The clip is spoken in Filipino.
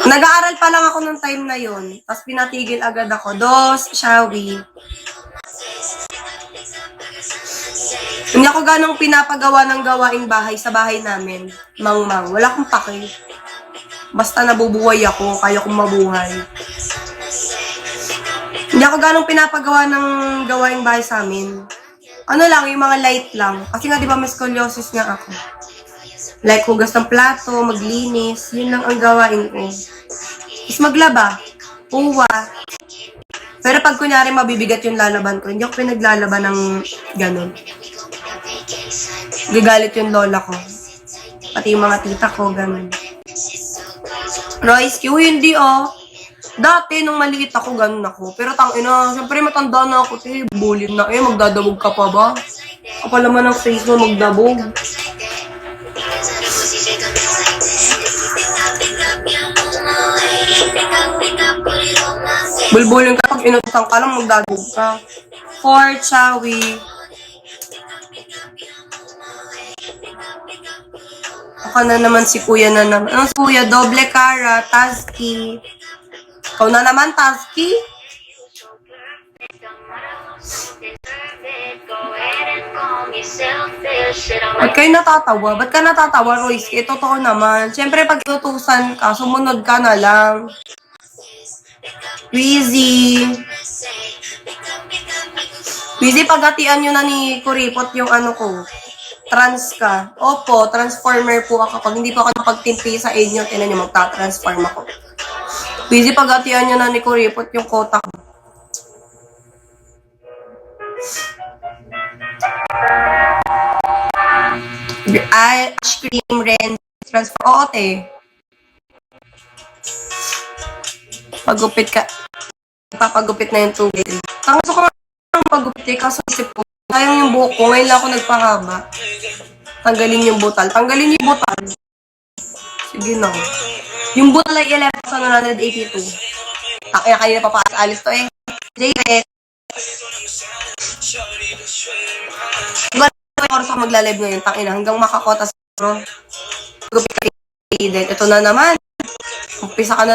Nag-aaral pa lang ako nung time na yun. Tapos pinatigil agad ako. Shawi. Hindi ako ganong pinapagawa ng gawaing bahay sa bahay namin. Mang-mang. Wala akong pake. Basta nabubuhay ako, kaya kong mabuhay. Hindi ako ganong pinapagawa ng gawaing bahay sa amin. Ano lang, yung mga light lang. Kasi nga, di ba, may scoliosis nga ako. Like, hugas ng plato, maglinis, yun lang ang gawain ko. Is maglaba, uwa. Pero pag kunyari mabibigat yung lalaban ko, hindi ako pinaglalaban ng ganun. Gagalit yung lola ko. Pati yung mga tita ko, ganun. Royce Q, hindi Dati, nung maliit ako, ganun ako. Pero tangina, siyempre matanda na ako, bully na. Magdadabog ka pa ba? Kapal naman ang face mo, magdabog. Bulbulin ka pag inutang ka lang, magdadabog ka. Chawi. Ako na naman si kuya na naman. Ano si kuya? Doble cara, Tazki. Ikaw na naman, Tazki. Ba't kayo natatawa? Ba't ka natatawa, Royce? Totoo naman. Siyempre, pag inutusan ka, sumunod ka na lang. Wheezy, paghatian nyo na ni Kuripot yung ano ko. Trans ka. Opo, transformer po ako. Pag hindi po ako napagtimpi sa inyo, tinan nyo, magta-transform ako. Busy paghatian nyo na ni Kuripot yung kota ko. Ice cream, ren, transform. Oo, te. Pagupit ka. Ipapagupit na yung tubig. Ang gusto ko ng pagupit eh, kaso isip ko, sayang yung buhok ko, ngayon lang ako nagpahaba. Tanggalin yung butal. Tanggalin yung butal. Sige na. Yung butal ay 11,182. Kaya kanina papaalis to eh. J-Ret. Diba oras ako magla-live ngayon, tangina, hanggang makakota sa bro. Pagupit ka din. Ito na naman. Umpisa ka na